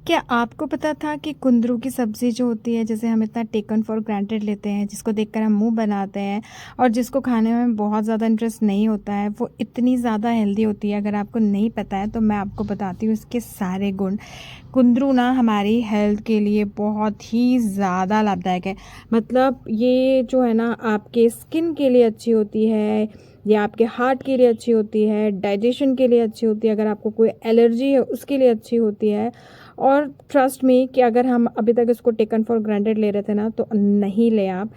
क्या आपको पता था कि कुंदरू की सब्ज़ी जो होती है, जिसे हम इतना टेकन फॉर ग्रांटेड लेते हैं, जिसको देखकर हम मुँह बनाते हैं और जिसको खाने में बहुत ज़्यादा इंटरेस्ट नहीं होता है, वो इतनी ज़्यादा हेल्दी होती है। अगर आपको नहीं पता है तो मैं आपको बताती हूँ इसके सारे गुण। कुंदरू ना हमारी हेल्थ के लिए बहुत ही ज़्यादा लाभदायक है। मतलब ये जो है ना आपके स्किन के लिए अच्छी होती है, ये आपके हार्ट के लिए अच्छी होती है, डाइजेशन के लिए अच्छी होती है, अगर आपको कोई एलर्जी है उसके लिए अच्छी होती है। और ट्रस्ट मी कि अगर हम अभी तक इसको टेकन फॉर ग्रांटेड ले रहे थे ना, तो नहीं लें आप।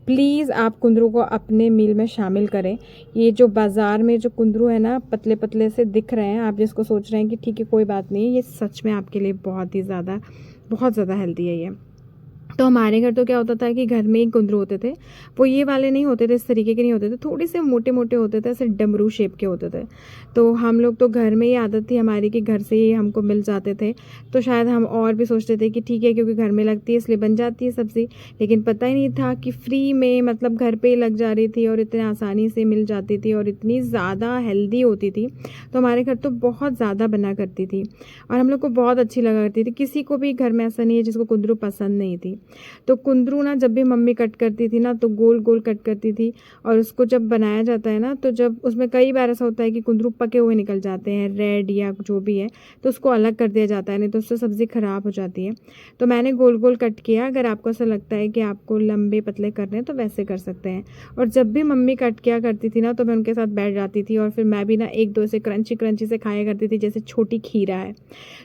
प्लीज़ आप कुंदरू को अपने मील में शामिल करें। ये जो बाज़ार में जो कुंदरू है ना, पतले-पतले से दिख रहे हैं, आप जिसको सोच रहे हैं कि ठीक है कोई बात नहीं है, ये सच में आपके लिए बहुत ज़्यादा हेल्दी है ये। तो हमारे घर तो क्या होता था कि घर में ही कुंदरू होते थे। वो ये वाले नहीं होते थे, इस तरीके के नहीं होते थे, थोड़े से मोटे-मोटे होते थे, ऐसे डमरू शेप के होते थे। तो हम लोग तो घर में ही आदत थी हमारी कि घर से ही हमको मिल जाते थे। तो शायद हम और भी सोचते थे कि ठीक है क्योंकि घर में लगती है इसलिए बन जाती है सब्ज़ी। लेकिन पता ही नहीं था कि फ्री में मतलब घर पे ही लग जा रही थी और इतने आसानी से मिल जाती थी और इतनी ज़्यादा हेल्दी होती थी। तो हमारे घर तो बहुत ज़्यादा बना करती थी और हम लोग को बहुत अच्छी लगा करती थी। किसी को भी घर में ऐसा नहीं है जिसको कुंदरू पसंद नहीं थी। तो कुंदरू ना जब भी मम्मी कट करती थी ना, तो गोल गोल कट करती थी। और उसको जब बनाया जाता है ना, तो जब उसमें कई बार ऐसा होता है कि कुंदरू पके हुए निकल जाते हैं, रेड या जो भी है, तो उसको अलग कर दिया जाता है, नहीं तो उससे सब्ज़ी ख़राब हो जाती है। तो मैंने गोल गोल कट किया। अगर आपको ऐसा लगता है कि आपको लंबे पतले करने हैं तो वैसे कर सकते हैं। और जब भी मम्मी कट किया करती थी ना, तो मैं उनके साथ बैठ जाती थी और फिर मैं भी ना एक दो से क्रंची क्रंची से खाया करती थी, जैसे छोटी खीरा है।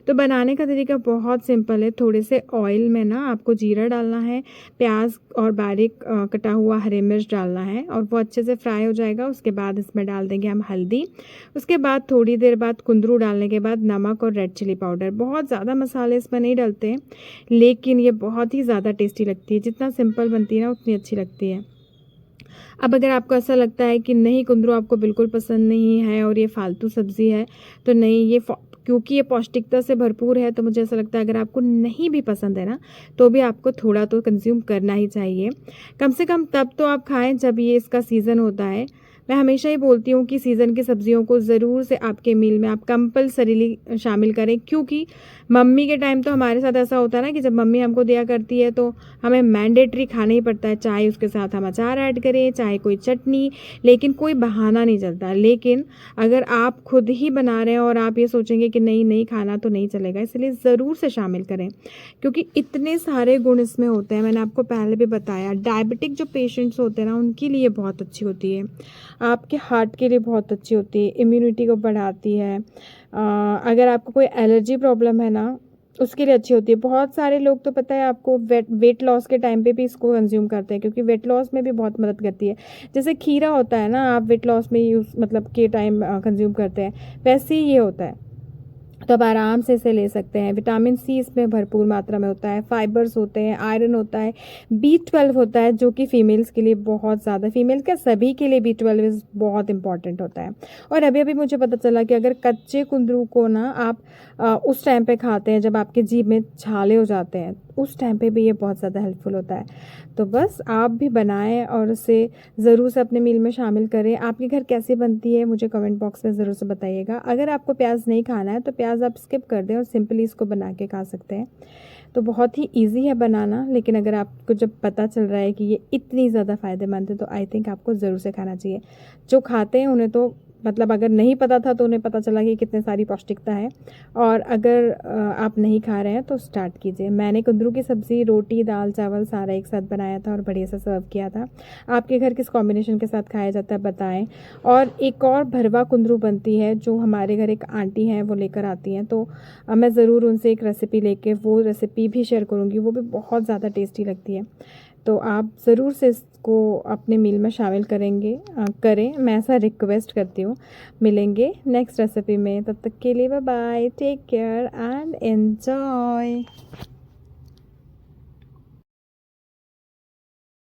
तो बनाने का तरीका बहुत सिंपल है। थोड़े से ऑयल में ना आपको जीरा डालना है, प्याज और बारीक कटा हुआ हरी मिर्च डालना है और वो अच्छे से फ्राई हो जाएगा। उसके बाद इसमें डाल देंगे हम हल्दी। उसके बाद थोड़ी देर बाद कुंदरू डालने के बाद नमक और रेड चिली पाउडर। बहुत ज़्यादा मसाले इसमें नहीं डलते हैं, लेकिन ये बहुत ही ज़्यादा टेस्टी लगती है। जितना सिंपल बनती है ना उतनी अच्छी लगती है। अब अगर आपको ऐसा लगता है कि नहीं कुंदरू आपको बिल्कुल पसंद नहीं है और ये फालतू सब्ज़ी है, तो नहीं क्योंकि ये पौष्टिकता से भरपूर है, तो मुझे ऐसा लगता है अगर आपको नहीं भी पसंद है ना, तो भी आपको थोड़ा तो कंज़्यूम करना ही चाहिए। कम से कम तब तो आप खाएँ जब ये इसका सीज़न होता है। मैं हमेशा ही बोलती हूँ कि सीज़न की सब्ज़ियों को ज़रूर से आपके मील में आप कंपल्सरीली शामिल करें, क्योंकि मम्मी के टाइम तो हमारे साथ ऐसा होता है ना कि जब मम्मी हमको दिया करती है तो हमें मैंडेटरी खाना ही पड़ता है, चाहे उसके साथ हम अचार ऐड करें, चाहे कोई चटनी, लेकिन कोई बहाना नहीं चलता। लेकिन अगर आप खुद ही बना रहे हैं और आप ये सोचेंगे कि नहीं, नहीं खाना तो नहीं चलेगा, इसलिए ज़रूर से शामिल करें, क्योंकि इतने सारे गुण इसमें होते हैं। मैंने आपको पहले भी बताया, डायबिटिक जो पेशेंट्स होते हैं ना, उनके लिए बहुत अच्छी होती है, आपके हार्ट के लिए बहुत अच्छी होती है, इम्यूनिटी को बढ़ाती है। अगर आपको कोई एलर्जी प्रॉब्लम है ना, उसके लिए अच्छी होती है। बहुत सारे लोग तो पता है आपको वेट लॉस के टाइम पे भी इसको कंज्यूम करते हैं, क्योंकि वेट लॉस में भी बहुत मदद करती है। जैसे खीरा होता है ना, आप वेट लॉस में यूज़ मतलब के टाइम कंज्यूम करते हैं, वैसे ही ये होता है। तो आप आराम से इसे ले सकते हैं। विटामिन सी इसमें भरपूर मात्रा में होता है, फाइबर्स होते हैं, आयरन होता है, बी12 होता है, जो कि फीमेल्स के लिए बहुत ज़्यादा, फीमेल क्या सभी के लिए बी12 बहुत इंपॉर्टेंट होता है। और अभी अभी मुझे पता चला कि अगर कच्चे कुंदरू को ना आप उस टाइम पे खाते हैं जब आपके जीभ में छाले हो जाते हैं, उस टाइम पे भी ये बहुत ज़्यादा हेल्पफुल होता है। तो बस आप भी बनाएं और उसे ज़रूर से अपने मील में शामिल करें। आपके घर कैसे बनती है मुझे कमेंट बॉक्स में ज़रूर से बताइएगा। अगर आपको प्याज नहीं खाना है तो प्याज आप स्किप कर दें और सिंपली इसको बना के खा सकते हैं। तो बहुत ही ईज़ी है बनाना, लेकिन अगर आपको जब पता चल रहा है कि ये इतनी ज़्यादा फ़ायदेमंद है, तो आई थिंक आपको ज़रूर से खाना चाहिए। जो खाते हैं उन्हें तो मतलब अगर नहीं पता था तो उन्हें पता चला कि कितनी सारी पौष्टिकता है। और अगर आप नहीं खा रहे हैं तो स्टार्ट कीजिए। मैंने कुंदरू की सब्ज़ी, रोटी, दाल, चावल सारा एक साथ बनाया था और बढ़िया से सर्व किया था। आपके घर किस कॉम्बिनेशन के साथ खाया जाता है बताएं। और एक और भरवा कुंदरू बनती है जो हमारे घर एक आंटी हैं वो लेकर आती हैं, तो मैं ज़रूर उनसे एक रेसिपी लेके वो रेसिपी भी शेयर करूँगी। वो भी बहुत ज़्यादा टेस्टी लगती है, तो आप ज़रूर से इसको अपने मील में शामिल करें, मैं ऐसा रिक्वेस्ट करती हूँ। मिलेंगे नेक्स्ट रेसिपी में, तब तक के लिए bye bye, take care and enjoy.